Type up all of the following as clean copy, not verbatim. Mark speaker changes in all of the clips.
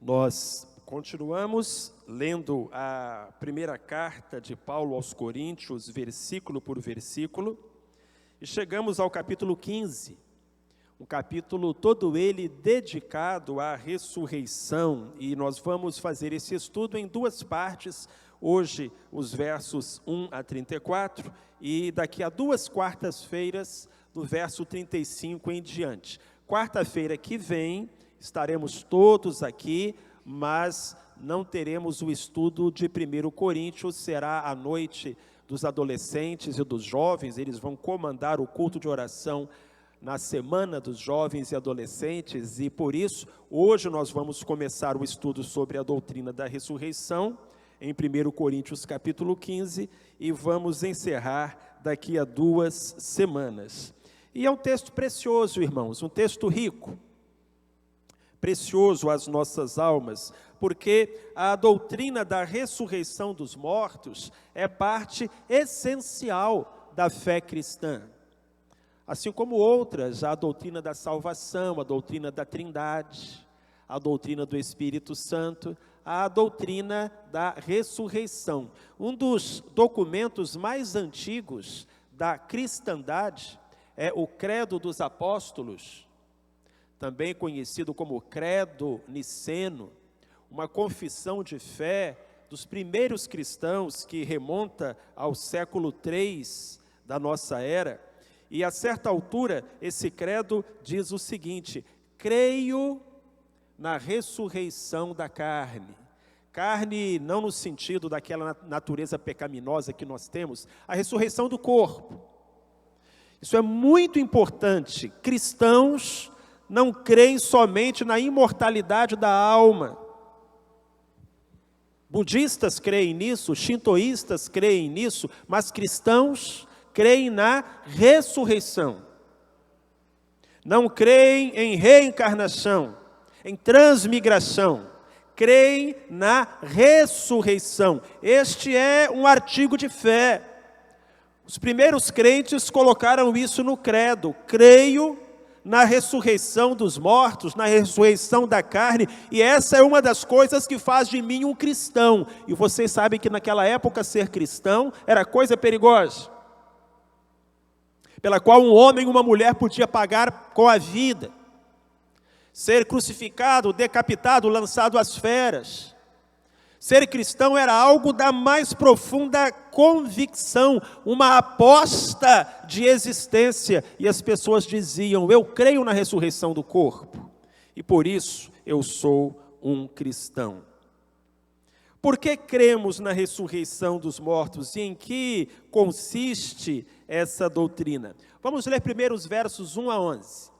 Speaker 1: Nós continuamos lendo a primeira carta de Paulo aos Coríntios, versículo por versículo, e chegamos ao capítulo 15, um capítulo todo ele dedicado à ressurreição, e nós vamos fazer esse estudo em duas partes, hoje os versos 1 a 34, e daqui a duas quartas-feiras, do verso 35 em diante. Quarta-feira que vem, estaremos todos aqui, mas não teremos o estudo de 1 Coríntios, será a noite dos adolescentes e dos jovens, eles vão comandar o culto de oração na Semana dos Jovens e Adolescentes, e por isso, hoje nós vamos começar o estudo sobre a doutrina da ressurreição, em 1 Coríntios capítulo 15, e vamos encerrar daqui a 2 semanas. E é um texto precioso, irmãos, um texto rico, precioso às nossas almas, porque a doutrina da ressurreição dos mortos é parte essencial da fé cristã. Assim como outras, a doutrina da salvação, a doutrina da Trindade, a doutrina do Espírito Santo, a doutrina da ressurreição. Um dos documentos mais antigos da cristandade é o Credo dos Apóstolos, também conhecido como Credo Niceno, uma confissão de fé dos primeiros cristãos que remonta ao século III da nossa era. E a certa altura, esse credo diz o seguinte: creio na ressurreição da carne. Carne não no sentido daquela natureza pecaminosa que nós temos, a ressurreição do corpo. Isso é muito importante. Cristãos não creem somente na imortalidade da alma. Budistas creem nisso, shintoístas creem nisso, mas cristãos creem na ressurreição. Não creem em reencarnação, em transmigração. Creem na ressurreição. Este é um artigo de fé. Os primeiros crentes colocaram isso no credo. Creio na ressurreição dos mortos, na ressurreição da carne, e essa é uma das coisas que faz de mim um cristão. E vocês sabem que naquela época ser cristão era coisa perigosa, pela qual um homem e uma mulher podia pagar com a vida, ser crucificado, decapitado, lançado às feras. Ser cristão era algo da mais profunda convicção, uma aposta de existência. E as pessoas diziam: eu creio na ressurreição do corpo, e por isso eu sou um cristão. Por que cremos na ressurreição dos mortos? E em que consiste essa doutrina? Vamos ler primeiro os versos 1 a 11.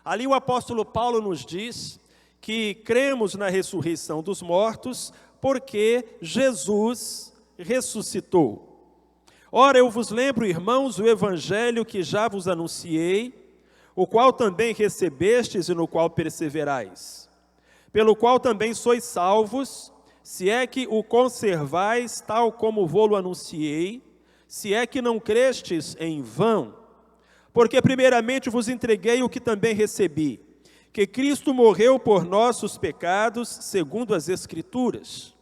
Speaker 1: Ali o apóstolo Paulo nos diz que cremos na ressurreição dos mortos, porque Jesus ressuscitou. Ora, eu vos lembro, irmãos, o evangelho que já vos anunciei, o qual também recebestes e no qual perseverais, pelo qual também sois salvos, se é que o conservais tal como vou-lo anunciei, se é que não crestes em vão, porque primeiramente vos entreguei o que também recebi, que Cristo morreu por nossos pecados, segundo as Escrituras,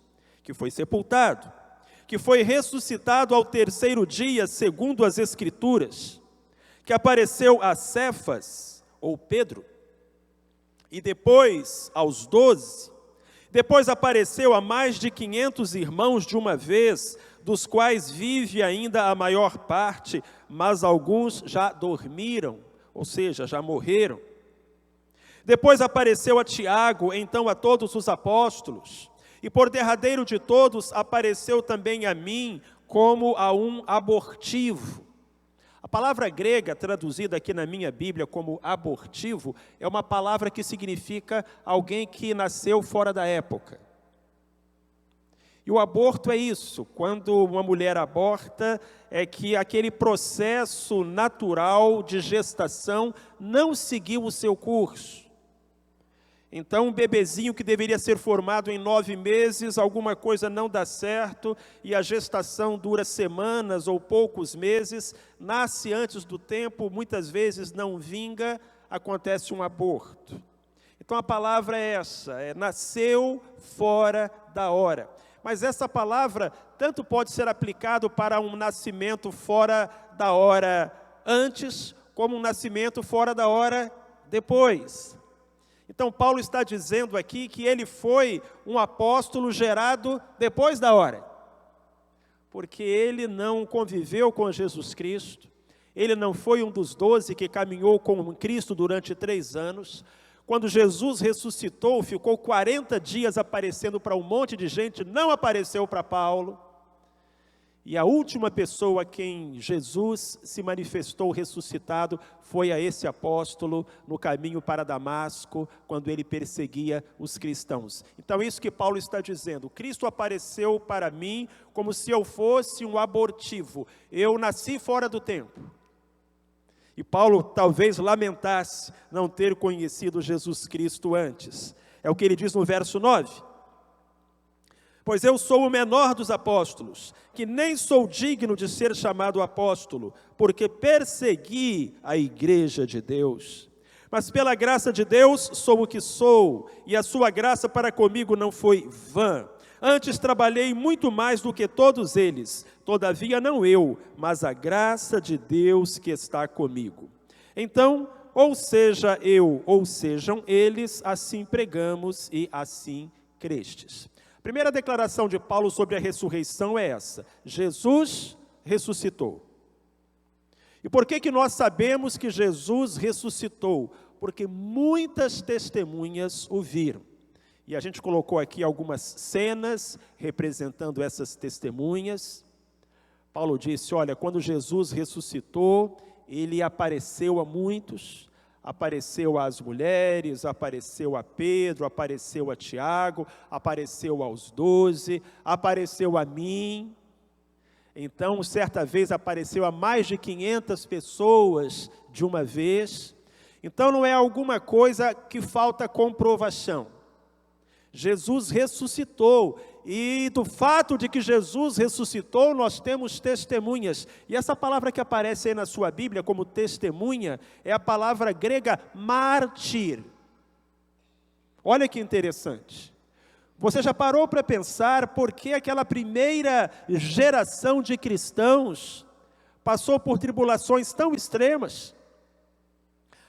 Speaker 1: que foi sepultado, que foi ressuscitado ao terceiro dia, segundo as Escrituras, que apareceu a Cefas, ou Pedro, e depois aos 12, depois apareceu a mais de 500 irmãos de uma vez, dos quais vive ainda a maior parte, mas alguns já dormiram, ou seja, já morreram. Depois apareceu a Tiago, então a todos os apóstolos, e por derradeiro de todos apareceu também a mim, como a um abortivo. A palavra grega, traduzida aqui na minha Bíblia como abortivo, é uma palavra que significa alguém que nasceu fora da época. E o aborto é isso, quando uma mulher aborta, é que aquele processo natural de gestação não seguiu o seu curso. Então, um bebezinho que deveria ser formado em 9 meses, alguma coisa não dá certo, e a gestação dura semanas ou poucos meses, nasce antes do tempo, muitas vezes não vinga, acontece um aborto. Então a palavra é essa, nasceu fora da hora. Mas essa palavra tanto pode ser aplicado para um nascimento fora da hora antes, como um nascimento fora da hora depois. Então Paulo está dizendo aqui que ele foi um apóstolo gerado depois da hora, porque ele não conviveu com Jesus Cristo, ele não foi um dos 12 que caminhou com Cristo durante 3 anos. Quando Jesus ressuscitou, ficou 40 dias aparecendo para um monte de gente, não apareceu para Paulo. E a última pessoa a quem Jesus se manifestou ressuscitado foi a esse apóstolo no caminho para Damasco, quando ele perseguia os cristãos. Então é isso que Paulo está dizendo. Cristo apareceu para mim como se eu fosse um abortivo. Eu nasci fora do tempo. E Paulo talvez lamentasse não ter conhecido Jesus Cristo antes. É o que ele diz no verso 9. Pois eu sou o menor dos apóstolos, que nem sou digno de ser chamado apóstolo, porque persegui a igreja de Deus. Mas pela graça de Deus sou o que sou, e a sua graça para comigo não foi vã. Antes trabalhei muito mais do que todos eles, todavia não eu, mas a graça de Deus que está comigo. Então, ou seja eu, ou sejam eles, assim pregamos e assim crestes. A primeira declaração de Paulo sobre a ressurreição é essa: Jesus ressuscitou. E por que nós sabemos que Jesus ressuscitou? Porque muitas testemunhas o viram. E a gente colocou aqui algumas cenas representando essas testemunhas. Paulo disse, olha, quando Jesus ressuscitou, ele apareceu a muitos, apareceu às mulheres, apareceu a Pedro, apareceu a Tiago, apareceu aos 12, apareceu a mim. Então, certa vez apareceu a mais de 500 pessoas de uma vez. Então, não é alguma coisa que falta comprovação. Jesus ressuscitou, e do fato de que Jesus ressuscitou, nós temos testemunhas. E essa palavra que aparece aí na sua Bíblia como testemunha, é a palavra grega mártir. Olha que interessante. Você já parou para pensar por que aquela primeira geração de cristãos passou por tribulações tão extremas?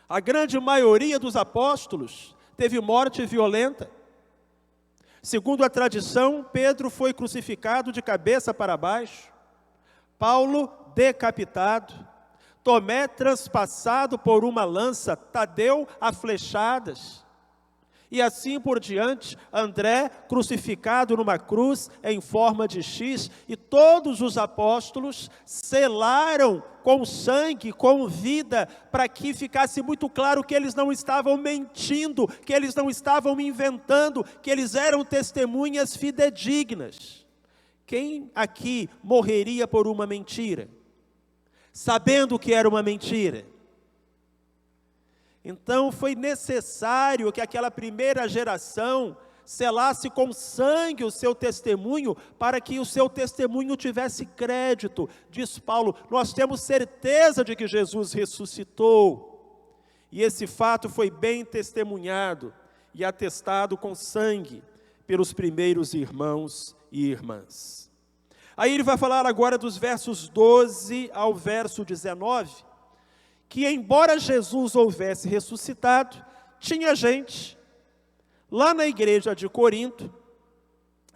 Speaker 1: A grande maioria dos apóstolos teve morte violenta. Segundo a tradição, Pedro foi crucificado de cabeça para baixo, Paulo decapitado, Tomé transpassado por uma lança, Tadeu a flechadas, e assim por diante, André crucificado numa cruz em forma de X, e todos os apóstolos selaram com sangue, com vida, para que ficasse muito claro que eles não estavam mentindo, que eles não estavam inventando, que eles eram testemunhas fidedignas. Quem aqui morreria por uma mentira, sabendo que era uma mentira? Então foi necessário que aquela primeira geração selasse com sangue o seu testemunho, para que o seu testemunho tivesse crédito. Diz Paulo, nós temos certeza de que Jesus ressuscitou, e esse fato foi bem testemunhado e atestado com sangue pelos primeiros irmãos e irmãs. Aí ele vai falar agora dos versos 12 ao verso 19, que embora Jesus houvesse ressuscitado, tinha gente lá na igreja de Corinto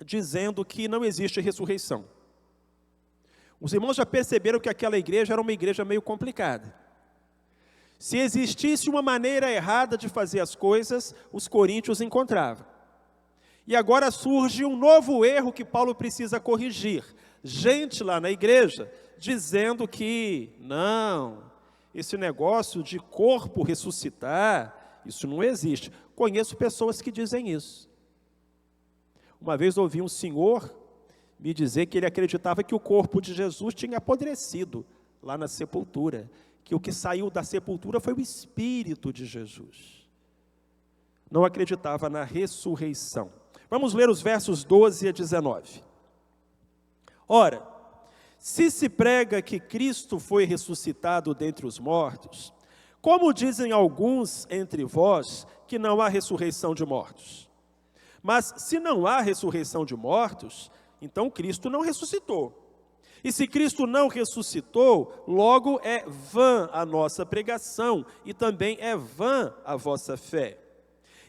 Speaker 1: dizendo que não existe ressurreição. Os irmãos já perceberam que aquela igreja era uma igreja meio complicada. Se existisse uma maneira errada de fazer as coisas, os coríntios encontravam. E agora surge um novo erro que Paulo precisa corrigir. Gente lá na igreja dizendo que não, esse negócio de corpo ressuscitar, isso não existe. Conheço pessoas que dizem isso. Uma vez ouvi um senhor me dizer que ele acreditava que o corpo de Jesus tinha apodrecido lá na sepultura, que o que saiu da sepultura foi o Espírito de Jesus. Não acreditava na ressurreição. Vamos ler os versos 12 a 19. Ora, se prega que Cristo foi ressuscitado dentre os mortos, Como dizem alguns entre vós que não há ressurreição de mortos? Mas se não há ressurreição de mortos, então Cristo não ressuscitou. E se Cristo não ressuscitou, logo é vã a nossa pregação e também é vã a vossa fé.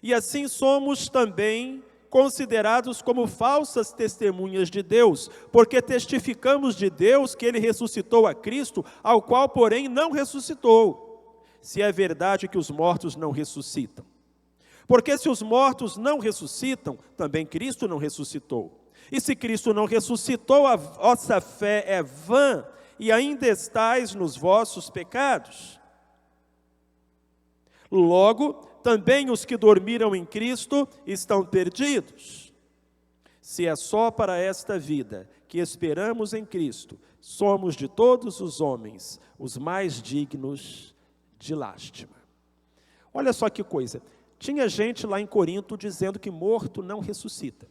Speaker 1: E assim somos também considerados como falsas testemunhas de Deus, porque testificamos de Deus que Ele ressuscitou a Cristo, ao qual, porém, não ressuscitou, se é verdade que os mortos não ressuscitam. Porque se os mortos não ressuscitam, também Cristo não ressuscitou. E se Cristo não ressuscitou, a vossa fé é vã, e ainda estáis nos vossos pecados. Logo, também os que dormiram em Cristo estão perdidos. Se é só para esta vida que esperamos em Cristo, somos de todos os homens os mais dignos de lástima. Olha só que coisa, tinha gente lá em Corinto dizendo que morto não ressuscita.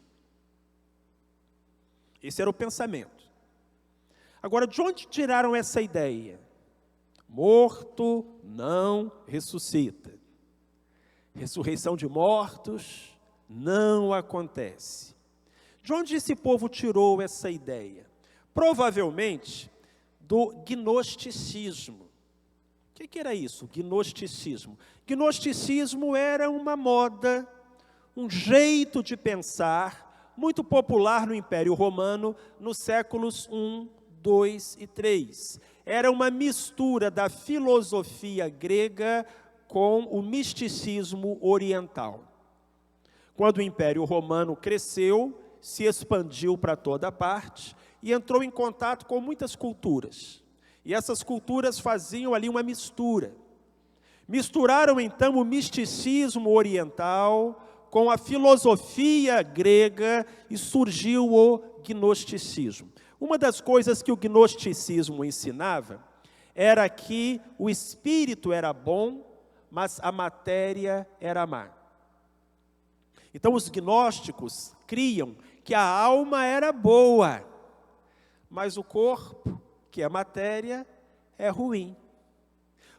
Speaker 1: Esse era o pensamento. Agora, de onde tiraram essa ideia? Morto não ressuscita. Ressurreição de mortos não acontece. De onde esse povo tirou essa ideia? Provavelmente do gnosticismo. O que era isso, gnosticismo? Gnosticismo era uma moda, um jeito de pensar muito popular no Império Romano nos séculos I, II e III. Era uma mistura da filosofia grega com o misticismo oriental. Quando o Império Romano cresceu, se expandiu para toda parte e entrou em contato com muitas culturas. E essas culturas faziam ali uma mistura. Misturaram então o misticismo oriental com a filosofia grega e surgiu o gnosticismo. Uma das coisas que o gnosticismo ensinava era que o espírito era bom, mas a matéria era má. Então os gnósticos criam que a alma era boa, mas o corpo, que é a matéria, é ruim.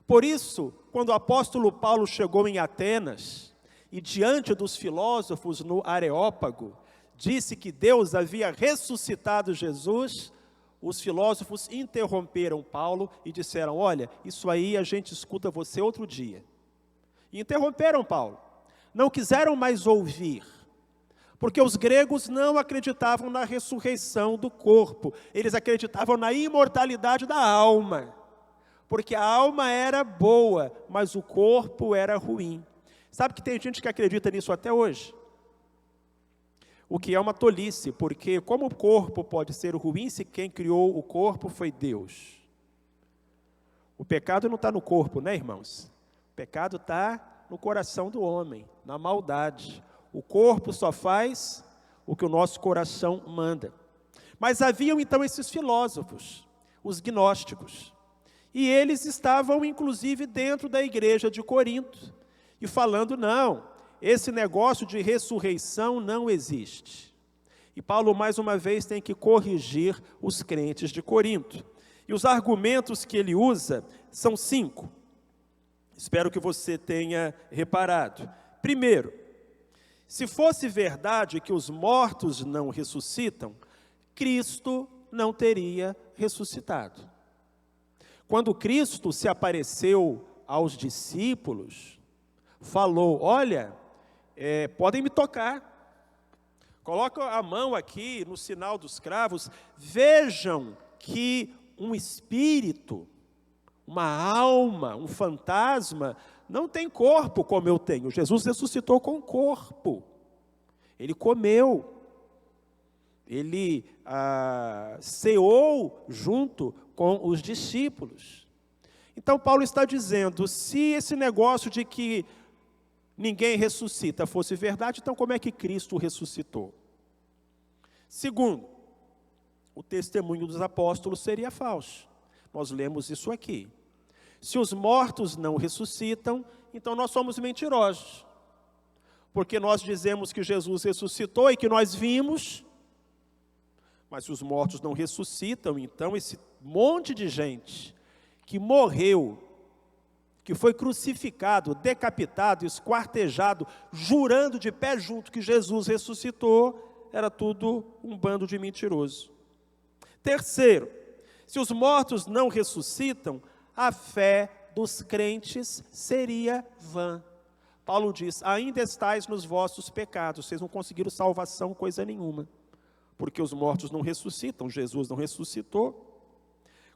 Speaker 1: Por isso, quando o apóstolo Paulo chegou em Atenas, e diante dos filósofos no Areópago, disse que Deus havia ressuscitado Jesus, os filósofos interromperam Paulo e disseram, olha, isso aí a gente escuta você outro dia. E interromperam Paulo, não quiseram mais ouvir, porque os gregos não acreditavam na ressurreição do corpo, eles acreditavam na imortalidade da alma, porque a alma era boa, mas o corpo era ruim. Sabe que tem gente que acredita nisso até hoje? O que é uma tolice, porque como o corpo pode ser ruim se quem criou o corpo foi Deus? O pecado não está no corpo, né, irmãos? O pecado está no coração do homem, na maldade. O corpo só faz o que o nosso coração manda. Mas haviam então esses filósofos, os gnósticos, e eles estavam inclusive dentro da igreja de Corinto, e falando, não, esse negócio de ressurreição não existe. E Paulo, mais uma vez, tem que corrigir os crentes de Corinto. E os argumentos que ele usa são 5. Espero que você tenha reparado. Primeiro, se fosse verdade que os mortos não ressuscitam, Cristo não teria ressuscitado. Quando Cristo se apareceu aos discípulos, falou, olha, podem me tocar, coloca a mão aqui no sinal dos cravos, vejam que um espírito, uma alma, um fantasma, não tem corpo como eu tenho. Jesus ressuscitou com corpo, ele comeu, ele ceou junto com os discípulos. Então Paulo está dizendo, se esse negócio de que ninguém ressuscita fosse verdade, então como é que Cristo ressuscitou? Segundo, o testemunho dos apóstolos seria falso. Nós lemos isso aqui. Se os mortos não ressuscitam, então nós somos mentirosos. Porque nós dizemos que Jesus ressuscitou e que nós vimos, mas se os mortos não ressuscitam, então esse monte de gente que morreu, que foi crucificado, decapitado, esquartejado, jurando de pé junto que Jesus ressuscitou, era tudo um bando de mentiroso. Terceiro, se os mortos não ressuscitam, a fé dos crentes seria vã. Paulo diz, ainda estáis nos vossos pecados, vocês não conseguiram salvação, coisa nenhuma, porque os mortos não ressuscitam, Jesus não ressuscitou.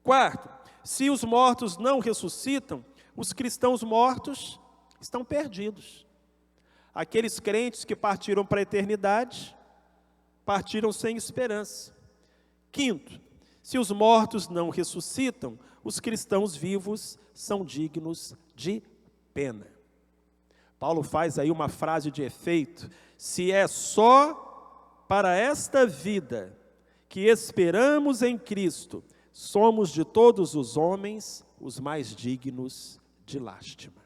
Speaker 1: Quarto, se os mortos não ressuscitam, os cristãos mortos estão perdidos. Aqueles crentes que partiram para a eternidade, partiram sem esperança. Quinto, se os mortos não ressuscitam, os cristãos vivos são dignos de pena. Paulo faz aí uma frase de efeito: se é só para esta vida que esperamos em Cristo, somos de todos os homens os mais dignos de lástima.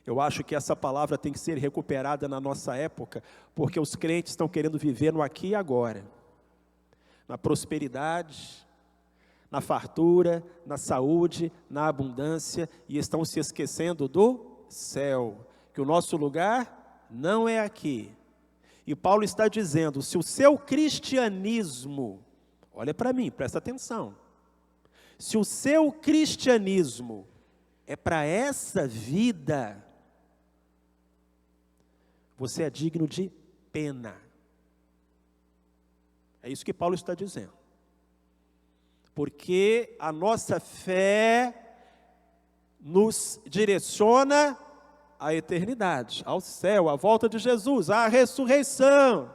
Speaker 1: Eu acho que essa palavra tem que ser recuperada na nossa época, porque os crentes estão querendo viver no aqui e agora, na prosperidade, na fartura, na saúde, na abundância, e estão se esquecendo do céu, que o nosso lugar não é aqui. E Paulo está dizendo, se o seu cristianismo, olha para mim, presta atenção, se o seu cristianismo é para essa vida, você é digno de pena. É isso que Paulo está dizendo. Porque a nossa fé nos direciona à eternidade, ao céu, à volta de Jesus, à ressurreição.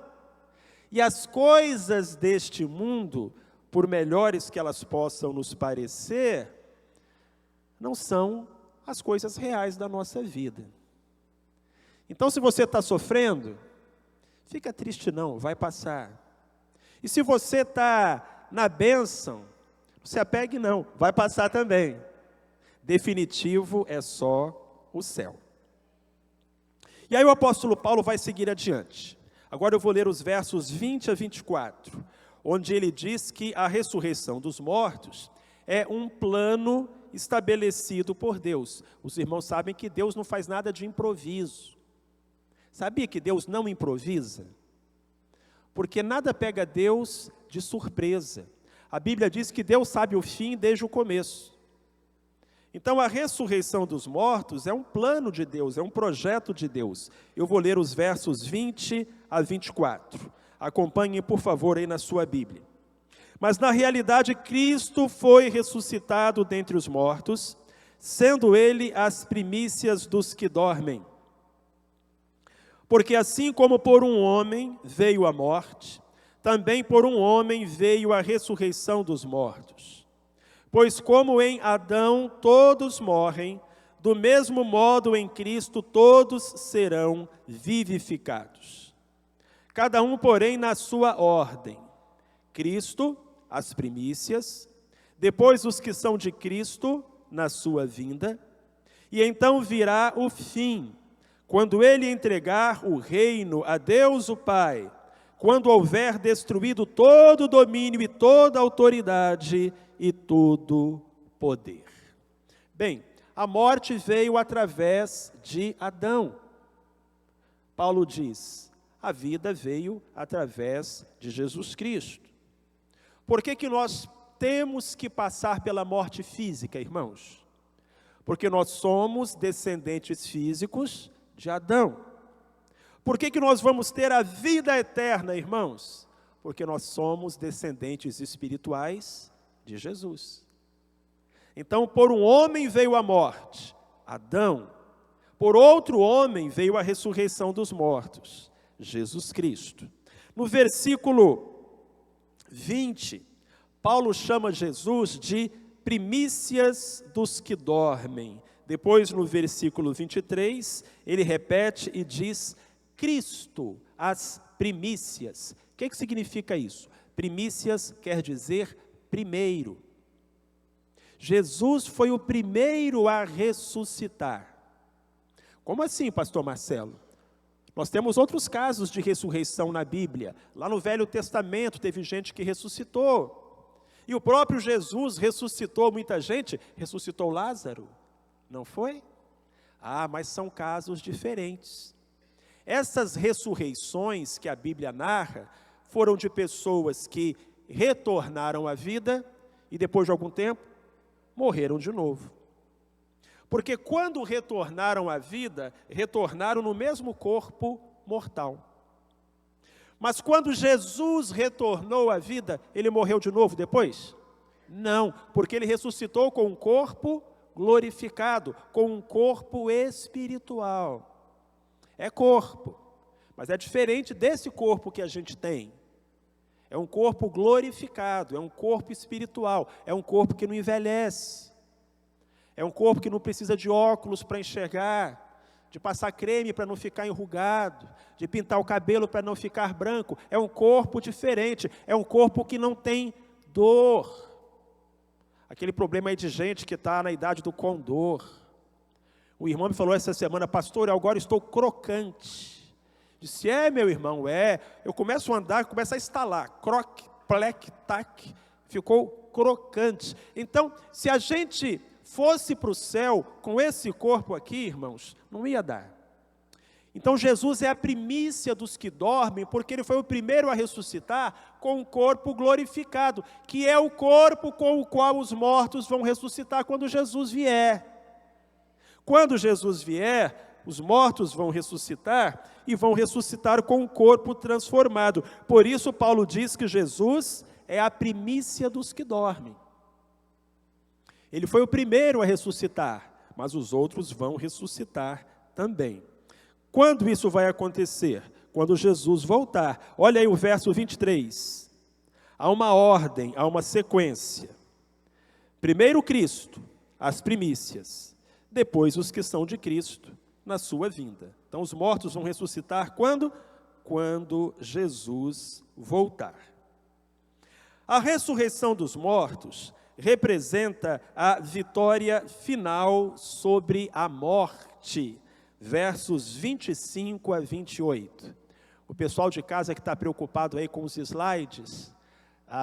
Speaker 1: E as coisas deste mundo, por melhores que elas possam nos parecer, não são as coisas reais da nossa vida. Então, se você está sofrendo, fica triste não, vai passar. E se você está na bênção, não se apegue não, vai passar também. Definitivo é só o céu. E aí o apóstolo Paulo vai seguir adiante. Agora eu vou ler os versos 20 a 24, onde ele diz que a ressurreição dos mortos é um plano estabelecido por Deus. Os irmãos sabem que Deus não faz nada de improviso. Sabia que Deus não improvisa? Porque nada pega Deus de surpresa. A Bíblia diz que Deus sabe o fim desde o começo. Então a ressurreição dos mortos é um plano de Deus, é um projeto de Deus. Eu vou ler os versos 20 a 24. Acompanhem, por favor, aí na sua Bíblia. Mas na realidade Cristo foi ressuscitado dentre os mortos, sendo Ele as primícias dos que dormem. Porque assim como por um homem veio a morte, também por um homem veio a ressurreição dos mortos. Pois como em Adão todos morrem, do mesmo modo em Cristo todos serão vivificados. Cada um, porém, na sua ordem. Cristo, as primícias, depois os que são de Cristo, na sua vinda, e então virá o fim, quando Ele entregar o reino a Deus o Pai, quando houver destruído todo o domínio e toda a autoridade e todo poder. Bem, a morte veio através de Adão. Paulo diz, a vida veio através de Jesus Cristo. Por que nós temos que passar pela morte física, irmãos? Porque nós somos descendentes físicos de Adão. Por que nós vamos ter a vida eterna, irmãos? Porque nós somos descendentes espirituais de Jesus. Então, por um homem veio a morte, Adão. Por outro homem veio a ressurreição dos mortos, Jesus Cristo. No versículo 20, Paulo chama Jesus de primícias dos que dormem. Depois, no versículo 23, ele repete e diz, Cristo, as primícias. O que significa isso? Primícias quer dizer primeiro. Jesus foi o primeiro a ressuscitar. Como assim, pastor Marcelo? Nós temos outros casos de ressurreição na Bíblia. Lá no Velho Testamento teve gente que ressuscitou. E o próprio Jesus ressuscitou muita gente, ressuscitou Lázaro. Não foi? Ah, mas são casos diferentes. Essas ressurreições que a Bíblia narra foram de pessoas que retornaram à vida e depois de algum tempo morreram de novo. Porque quando retornaram à vida, retornaram no mesmo corpo mortal. Mas quando Jesus retornou à vida, ele morreu de novo depois? Não, porque ele ressuscitou com um corpo glorificado, com um corpo espiritual. É corpo, mas é diferente desse corpo que a gente tem. É um corpo glorificado, é um corpo espiritual, é um corpo que não envelhece. É um corpo que não precisa de óculos para enxergar, de passar creme para não ficar enrugado, de pintar o cabelo para não ficar branco. É um corpo diferente, é um corpo que não tem dor. Aquele problema aí de gente que está na idade do condor. O irmão me falou essa semana: pastor, eu agora estou crocante. Disse: meu irmão, eu começo a andar, começo a estalar, croque, pleque, tac, ficou crocante. Então, se a gente fosse para o céu com esse corpo aqui, irmãos, não ia dar. Então Jesus é a primícia dos que dormem, porque ele foi o primeiro a ressuscitar com um corpo glorificado, que é o corpo com o qual os mortos vão ressuscitar quando Jesus vier. Quando Jesus vier, os mortos vão ressuscitar e vão ressuscitar com um corpo transformado. Por isso Paulo diz que Jesus é a primícia dos que dormem. Ele foi o primeiro a ressuscitar, mas os outros vão ressuscitar também. Quando isso vai acontecer? Quando Jesus voltar. Olha aí o verso 23. Há uma ordem, há uma sequência. Primeiro Cristo, as primícias. Depois os que são de Cristo, na sua vinda. Então os mortos vão ressuscitar quando? Quando Jesus voltar. A ressurreição dos mortos representa a vitória final sobre a morte. Versos 25 a 28. O pessoal de casa que está preocupado aí com os slides,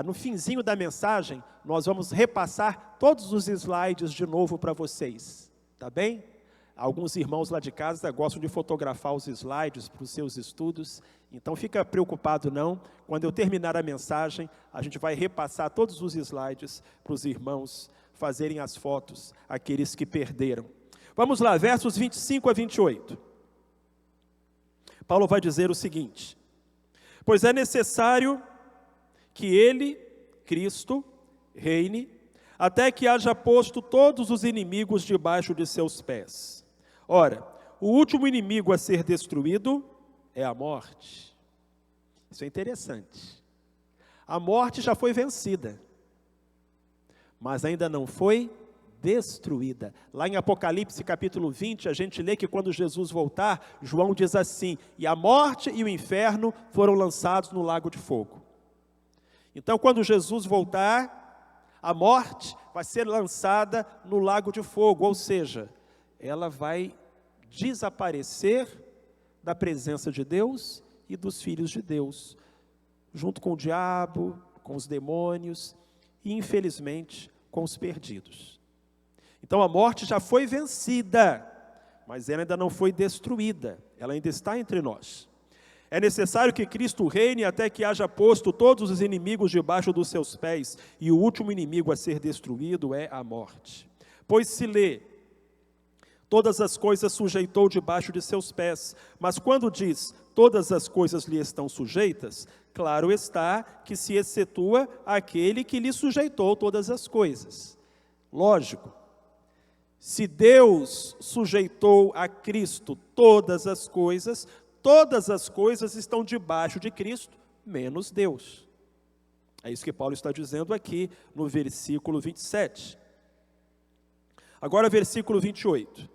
Speaker 1: no finzinho da mensagem, nós vamos repassar todos os slides de novo para vocês, tá bem? Alguns irmãos lá de casa gostam de fotografar os slides para os seus estudos, então fica preocupado não, quando eu terminar a mensagem, a gente vai repassar todos os slides para os irmãos fazerem as fotos, aqueles que perderam. Vamos lá, versos 25 a 28. Paulo vai dizer o seguinte: pois é necessário que ele, Cristo, reine, até que haja posto todos os inimigos debaixo de seus pés. Ora, o último inimigo a ser destruído é a morte. Isso é interessante. A morte já foi vencida, mas ainda não foi destruída. Lá em Apocalipse capítulo 20, a gente lê que quando Jesus voltar, João diz assim: e a morte e o inferno foram lançados no lago de fogo. Então, quando Jesus voltar, a morte vai ser lançada no lago de fogo, ou seja, ela vai desaparecer da presença de Deus e dos filhos de Deus, junto com o diabo, com os demônios e, infelizmente, com os perdidos. Então a morte já foi vencida, mas ela ainda não foi destruída, ela ainda está entre nós. É necessário que Cristo reine até que haja posto todos os inimigos debaixo dos seus pés, e o último inimigo a ser destruído é a morte. Pois se lê: todas as coisas sujeitou debaixo de seus pés, mas quando diz todas as coisas lhe estão sujeitas, claro está que se excetua aquele que lhe sujeitou todas as coisas. Lógico, se Deus sujeitou a Cristo todas as coisas estão debaixo de Cristo, menos Deus. É isso que Paulo está dizendo aqui no versículo 27. Agora versículo 28.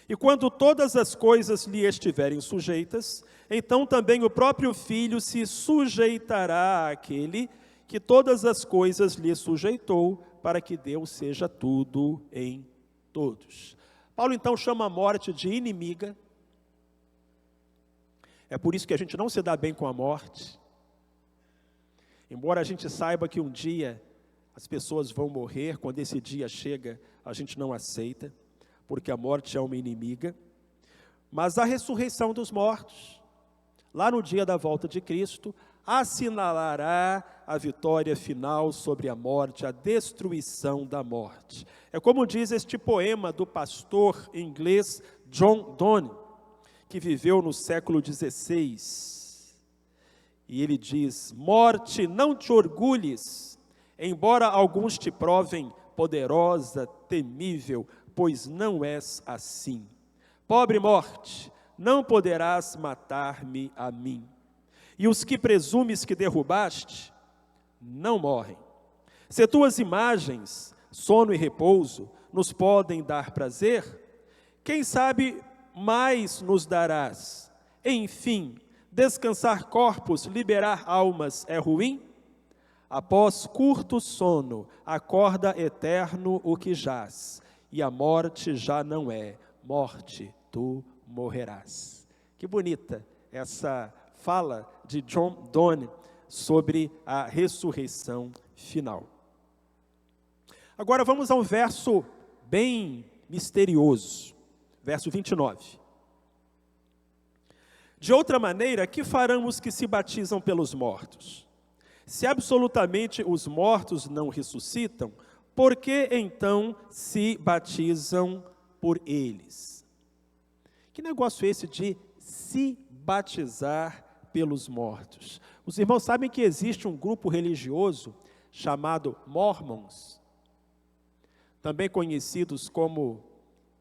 Speaker 1: E quando todas as coisas lhe estiverem sujeitas, então também o próprio Filho se sujeitará àquele que todas as coisas lhe sujeitou, para que Deus seja tudo em todos. Paulo então chama a morte de inimiga. É por isso que a gente não se dá bem com a morte. Embora a gente saiba que um dia as pessoas vão morrer, quando esse dia chega, a gente não aceita. porque a morte é uma inimiga, mas a ressurreição dos mortos, lá no dia da volta de Cristo, assinalará a vitória final sobre a morte, a destruição da morte. É como diz este poema do pastor inglês John Donne, que viveu no século XVI. E ele diz: morte, não te orgulhes, embora alguns te provem poderosa, temível, pois não és assim. Pobre morte, não poderás matar-me a mim. E os que presumes que derrubaste, não morrem. Se tuas imagens, sono e repouso, nos podem dar prazer, quem sabe mais nos darás? Enfim, descansar corpos, liberar almas é ruim? Após curto sono, acorda eterno o que jaz, e a morte já não é, morte, tu morrerás. Que bonita essa fala de John Donne sobre a ressurreição final. Agora vamos a um verso bem misterioso, verso 29. De outra maneira, que farão os que se batizam pelos mortos? Se absolutamente os mortos não ressuscitam, por que então se batizam por eles? Que negócio é esse de se batizar pelos mortos? Os irmãos sabem que existe um grupo religioso chamado Mormons, também conhecidos como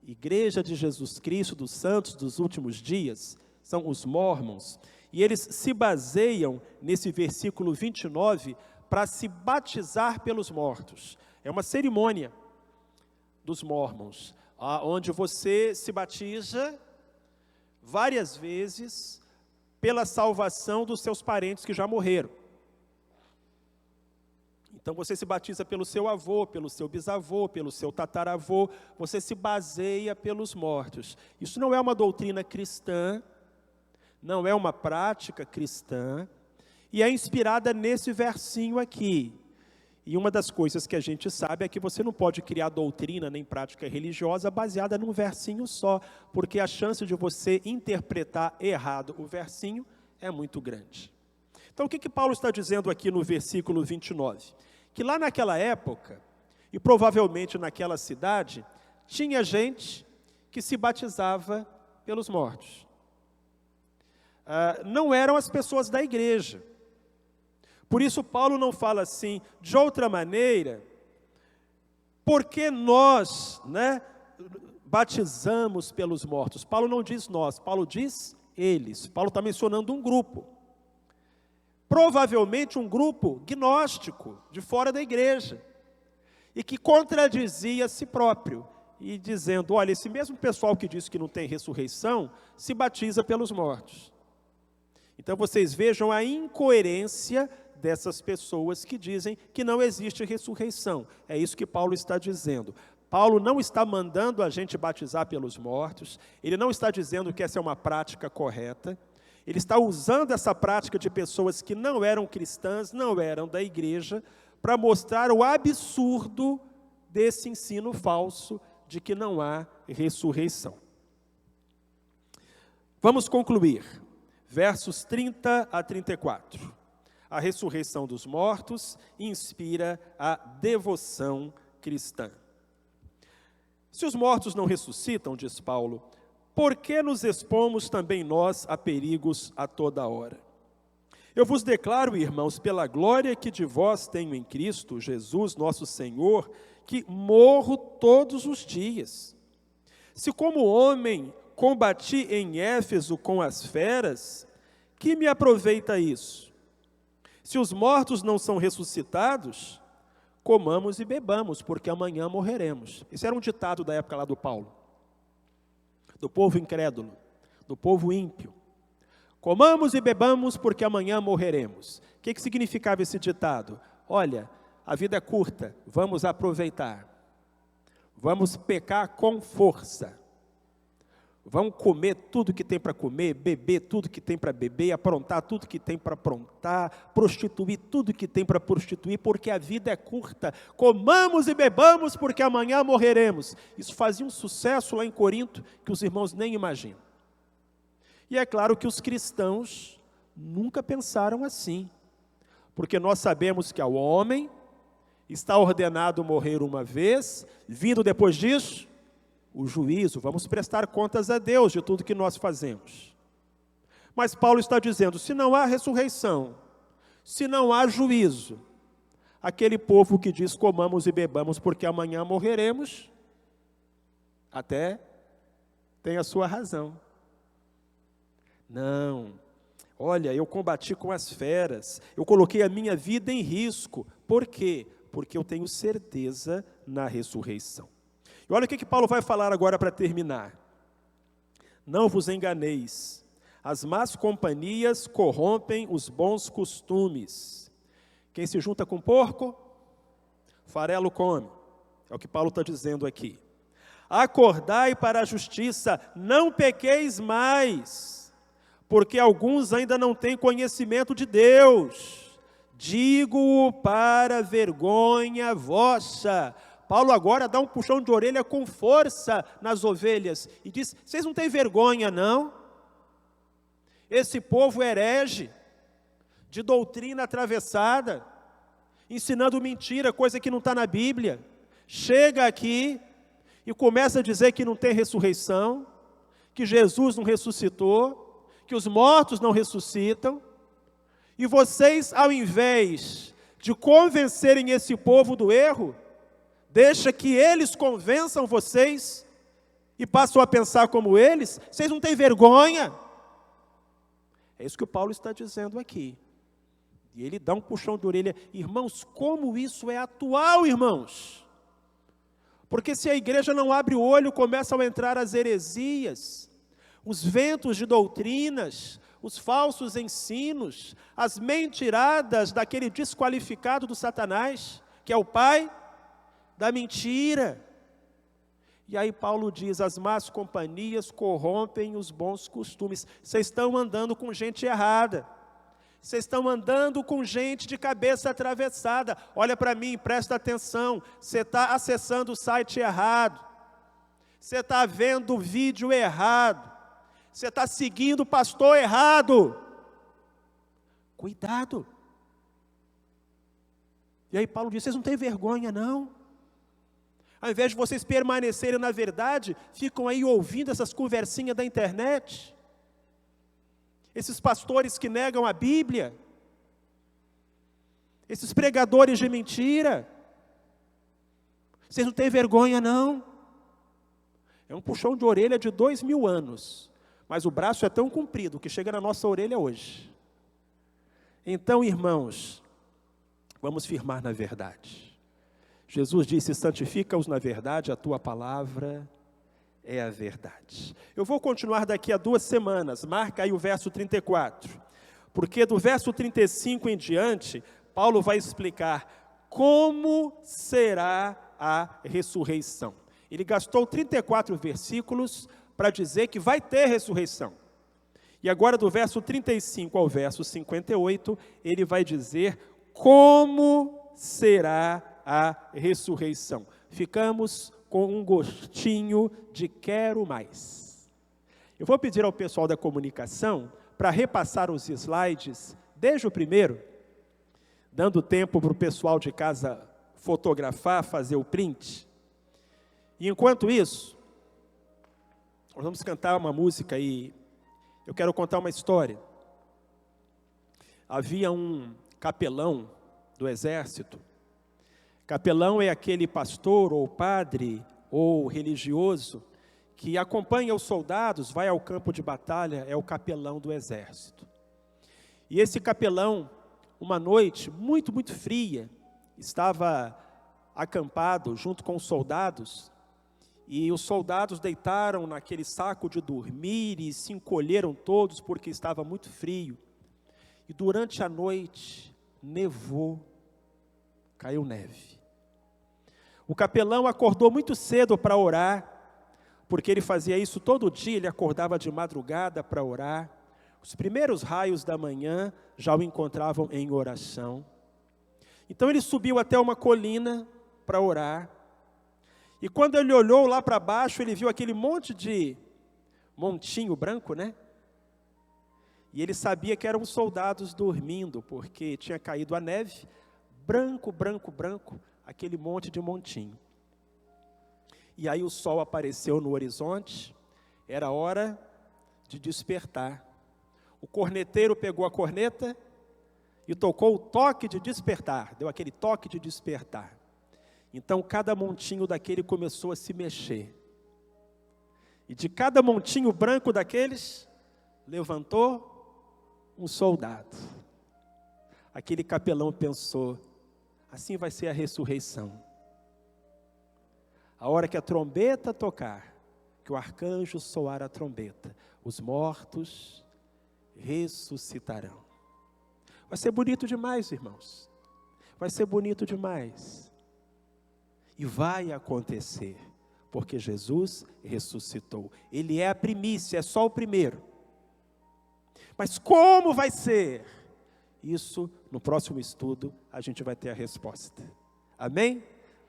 Speaker 1: Igreja de Jesus Cristo dos Santos dos Últimos Dias, são os Mormons, e eles se baseiam nesse versículo 29 para se batizar pelos mortos. É uma cerimônia dos Mormons, onde você se batiza várias vezes pela salvação dos seus parentes que já morreram. Então você se batiza pelo seu avô, pelo seu bisavô, pelo seu tataravô, você se baseia pelos mortos. Isso não é uma doutrina cristã, não é uma prática cristã, e é inspirada nesse versinho aqui. E uma das coisas que a gente sabe é que você não pode criar doutrina nem prática religiosa baseada num versinho só, porque a chance de você interpretar errado o versinho é muito grande. Então o que Paulo está dizendo aqui no versículo 29? Que lá naquela época, e provavelmente naquela cidade, tinha gente que se batizava pelos mortos. Não eram as pessoas da igreja. Por isso Paulo não fala assim, de outra maneira, porque nós, batizamos pelos mortos. Paulo não diz nós, Paulo diz eles. Paulo está mencionando um grupo. Provavelmente um grupo gnóstico, de fora da igreja, e que contradizia a si próprio, e dizendo, olha, esse mesmo pessoal que diz que não tem ressurreição, se batiza pelos mortos. Então vocês vejam a incoerência dessas pessoas que dizem que não existe ressurreição. É isso que Paulo está dizendo. Paulo não está mandando a gente batizar pelos mortos, ele não está dizendo que essa é uma prática correta, ele está usando essa prática de pessoas que não eram cristãs, não eram da igreja, para mostrar o absurdo desse ensino falso de que não há ressurreição. Vamos concluir. Versos 30 a 34. A ressurreição dos mortos inspira a devoção cristã. Se os mortos não ressuscitam, diz Paulo, por que nos expomos também nós a perigos a toda hora? Eu vos declaro, irmãos, pela glória que de vós tenho em Cristo Jesus, nosso Senhor, que morro todos os dias. Se como homem combati em Éfeso com as feras, que me aproveita isso? Se os mortos não são ressuscitados, comamos e bebamos, porque amanhã morreremos. Esse era um ditado da época lá do Paulo, do povo incrédulo, do povo ímpio. Comamos e bebamos, porque amanhã morreremos. O que significava esse ditado? Olha, a vida é curta, vamos aproveitar. Vamos pecar com força. Vão comer tudo que tem para comer, beber tudo que tem para beber, aprontar tudo que tem para aprontar, prostituir tudo que tem para prostituir, porque a vida é curta. Comamos e bebamos, porque amanhã morreremos. Isso fazia um sucesso lá em Corinto, que os irmãos nem imaginam. E é claro que os cristãos nunca pensaram assim, porque nós sabemos que ao homem está ordenado morrer uma vez, vindo depois disso o juízo. Vamos prestar contas a Deus de tudo que nós fazemos. Mas Paulo está dizendo, se não há ressurreição, se não há juízo, aquele povo que diz comamos e bebamos porque amanhã morreremos, até tem a sua razão. Não, olha, eu combati com as feras, eu coloquei a minha vida em risco. Por quê? Porque eu tenho certeza na ressurreição. E olha o que Paulo vai falar agora para terminar. Não vos enganeis, as más companhias corrompem os bons costumes. Quem se junta com porco, farelo come. É o que Paulo está dizendo aqui. Acordai para a justiça, não pequeis mais, porque alguns ainda não têm conhecimento de Deus. Digo-o para vergonha vossa. Paulo agora dá um puxão de orelha com força nas ovelhas e diz, vocês não têm vergonha não? Esse povo herege, de doutrina atravessada, ensinando mentira, coisa que não está na Bíblia, chega aqui e começa a dizer que não tem ressurreição, que Jesus não ressuscitou, que os mortos não ressuscitam, e vocês, ao invés de convencerem esse povo do erro, deixa que eles convençam vocês e passam a pensar como eles. Vocês não têm vergonha? É isso que o Paulo está dizendo aqui. E ele dá um puxão de orelha. Irmãos, como isso é atual, irmãos? Porque se a igreja não abre o olho, começam a entrar as heresias, os ventos de doutrinas, os falsos ensinos, as mentiradas daquele desqualificado do Satanás, que é o pai da mentira. E aí Paulo diz, as más companhias corrompem os bons costumes. Vocês estão andando com gente errada. Vocês estão andando com gente de cabeça atravessada. Olha para mim, presta atenção. Você está acessando o site errado. Você está vendo o vídeo errado. Você está seguindo o pastor errado. Cuidado. E aí Paulo diz, vocês não têm vergonha não? Ao invés de vocês permanecerem na verdade, ficam aí ouvindo essas conversinhas da internet. Esses pastores que negam a Bíblia. Esses pregadores de mentira. Vocês não têm vergonha não? É um puxão de orelha de 2000 anos. Mas o braço é tão comprido que chega na nossa orelha hoje. Então, irmãos, vamos firmar na verdade. Jesus disse, santifica-os na verdade, a tua palavra é a verdade. Eu vou continuar daqui a 2 semanas, marca aí o verso 34. Porque do verso 35 em diante, Paulo vai explicar como será a ressurreição. Ele gastou 34 versículos para dizer que vai ter ressurreição. E agora do verso 35 ao verso 58, ele vai dizer como será a ressurreição. Ficamos com um gostinho de quero mais. Eu vou pedir ao pessoal da comunicação para repassar os slides, desde o primeiro, dando tempo para o pessoal de casa fotografar, fazer o print. E enquanto isso, nós vamos cantar uma música e eu quero contar uma história. Havia um capelão do exército. Capelão é aquele pastor ou padre ou religioso que acompanha os soldados, vai ao campo de batalha, é o capelão do exército. E esse capelão, uma noite muito, muito fria, estava acampado junto com os soldados, e os soldados deitaram naquele saco de dormir e se encolheram todos porque estava muito frio. E durante a noite, nevou, caiu neve. O capelão acordou muito cedo para orar, porque ele fazia isso todo dia, ele acordava de madrugada para orar. Os primeiros raios da manhã já o encontravam em oração. Então ele subiu até uma colina para orar. E quando ele olhou lá para baixo, ele viu aquele monte de montinho branco, né? E ele sabia que eram soldados dormindo, porque tinha caído a neve, branco, branco, branco, aquele monte de montinho. E aí o sol apareceu no horizonte, era hora de despertar. O corneteiro pegou a corneta e tocou o toque de despertar, deu aquele toque de despertar. Então cada montinho daquele começou a se mexer. E de cada montinho branco daqueles, levantou um soldado. Aquele capelão pensou, assim vai ser a ressurreição. A hora que a trombeta tocar, que o arcanjo soar a trombeta, os mortos ressuscitarão. Vai ser bonito demais, irmãos. Vai ser bonito demais. E vai acontecer, porque Jesus ressuscitou. Ele é a primícia, é só o primeiro. Mas como vai ser? Isso, no próximo estudo, a gente vai ter a resposta. Amém?